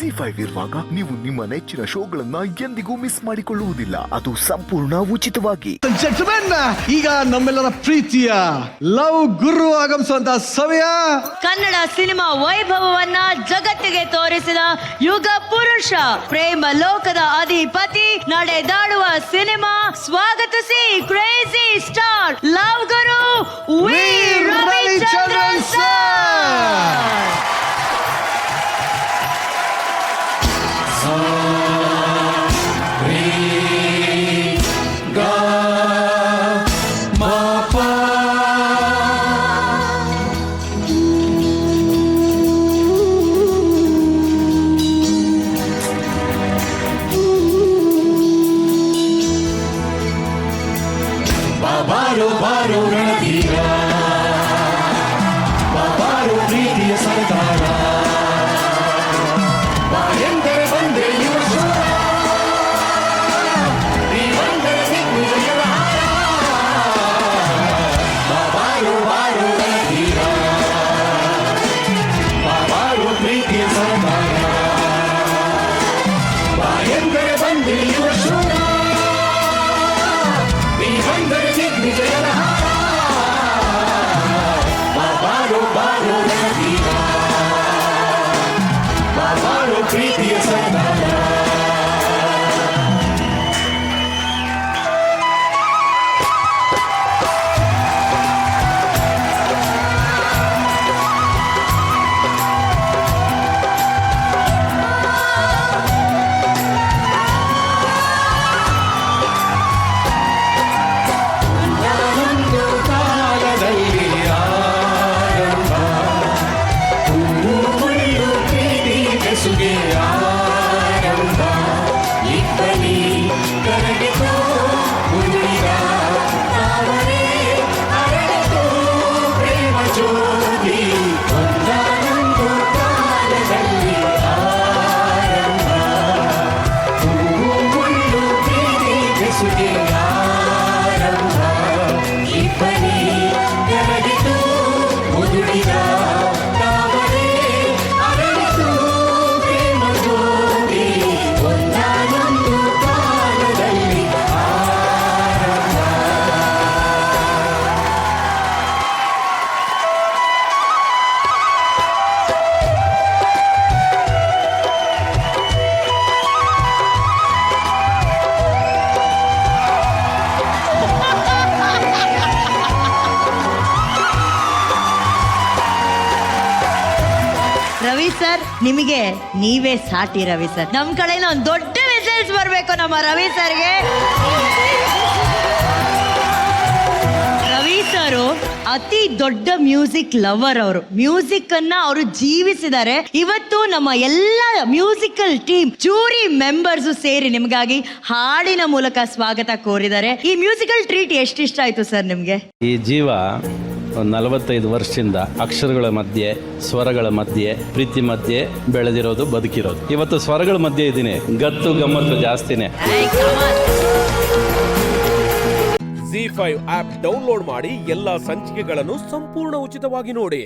ZEE5 ಇರುವಾಗ ನೀವು ನಿಮ್ಮ ನೆಚ್ಚಿನ ಶೋಗಳನ್ನ ಎಂದಿಗೂ ಮಿಸ್ ಮಾಡಿಕೊಳ್ಳುವುದಿಲ್ಲ. ಅದು ಸಂಪೂರ್ಣ ಉಚಿತವಾಗಿ. ಈಗ ನಮ್ಮೆಲ್ಲರ ಪ್ರೀತಿಯ ಲವ್ ಗುರು ಆಗಮಿಸುವಂತ ಸಮಯ. ಕನ್ನಡ ಸಿನಿಮಾ ವೈಭವವನ್ನ ಜಗತ್ತಿಗೆ ತೋರಿಸಿದ ಯುಗ ಪುರುಷ, ಪ್ರೇಮ ಲೋಕದ ಅಧಿಪತಿ, ನಡೆದಾಡುವ ಸಿನಿಮಾ. ಸ್ವಾಗತಿಸಿ ಕ್ರೇಜಿ ಸ್ಟಾರ್ ಲವ್ ಗುರು ವಿ ರವಿಚಂದ್ರನ್ ಸರ್. ಬಾರೋ ಬಾರೋ ರಣಧೀರ, ಬಾರೋ ಪ್ರೀತಿಯ ಸರ್ದಾರ, ಎಂದರೆ ಬಂದೆ ಯುವ ಶೂರ, ನೀವಂದರೆ ದಿಗ್ವಿಜಯರ ಹಾರ. ಬಾರೋ ಬಾರೋ ರಣಧೀರ, ಬಾರೋ ಪ್ರೀತಿಯ ಸರ್ದಾರ, ಎಂದರೆ ಬಂದೆ ಯುವ ಶೂರ, ನೀವಂದರೆ ದಿಗ್ವಿಜಯರ ಹಾರ. ಬಾರೋ ಬಾರೋ ರಣಧೀರ, ಬಾರೋ ಪ್ರೀತಿಯ ಸರ್ದಾರ. ಒಂದಾನೊಂದು ಕಾಲದಲ್ಲಿ ಆರಂಭ, ಹೂವು ಮುಳ್ಳು ಪ್ರೀತಿ ಬೆಸುಗೆ ಆರಂಭ, ಇಬ್ಬನಿ ಕರಗಿತು ಉಳಿದ ತಾವರೆ ಅರಳಿತು ಪ್ರೇಮ ಜ್ಯೋತಿ. ಒಂದಾನೊಂದು ಕಾಲದಲ್ಲಿ ಆರಂಭ, ಹೂವು ಮುಳ್ಳು ಪ್ರೀತಿ ಬೆಸುಗೆ ಆರಂಭ, ಇಬ್ಬನಿ ಕರಗಿತು ಮುದುಡಿದ ತಾವರೆ ಅರಳಿತು ಪ್ರೇಮ ಜ್ಯೋತಿ. ಒಂದಾನೊಂದು ಕಾಲದಲ್ಲಿ ಆರಂಭ. ರವಿ ಸರ್, ನಿಮಗೆ ನೀವೇ ಸಾಟಿ ರವಿ ಸರ್. ನಮ್ ಕಡೆಯಿಂದ ಒಂದು ದೊಡ್ಡ ಮೆಸೇಜ್ ಬರ್ಬೇಕು ನಮ್ಮ ರವಿ ಸರ್ಗೆ. ರವಿ ಸರ್ ಅತಿ ದೊಡ್ಡ ಮ್ಯೂಸಿಕ್ ಲವರ್. ಅವರು ಮ್ಯೂಸಿಕ್ ಅನ್ನ ಅವರು ಜೀವಿಸಿದ್ದಾರೆ. ಇವತ್ತು ನಮ್ಮ ಎಲ್ಲ ಮ್ಯೂಸಿಕಲ್ ಟೀಮ್ ಜೂರಿ ಮೆಂಬರ್ಸ್ ಸೇರಿ ನಿಮಗಾಗಿ ಹಾಡಿನ ಮೂಲಕ ಸ್ವಾಗತ ಕೋರಿದ್ದಾರೆ. ಈ ಮ್ಯೂಸಿಕಲ್ ಟ್ರೀಟ್ ಎಷ್ಟಿಷ್ಟ ಆಯ್ತು ಸರ್ ನಿಮ್ಗೆ? ಈ ಜೀವ ಒಂದು 45 ವರ್ಷದಿಂದ ಅಕ್ಷರಗಳ ಮಧ್ಯೆ, ಸ್ವರಗಳ ಮಧ್ಯೆ, ಪ್ರೀತಿ ಮಧ್ಯೆ ಬೆಳೆದಿರೋದು, ಬದುಕಿರೋದು. ಇವತ್ತು ಸ್ವರಗಳ ಮಧ್ಯೆ ಇದ್ದೀನಿ, ಗತ್ತು ಗಮ್ಮತ್ತು ಜಾಸ್ತಿನೇ. ZEE5 ಆಪ್ ಡೌನ್ಲೋಡ್ ಮಾಡಿ ಎಲ್ಲಾ ಸಂಚಿಕೆಗಳನ್ನು ಸಂಪೂರ್ಣ ಉಚಿತವಾಗಿ ನೋಡಿ.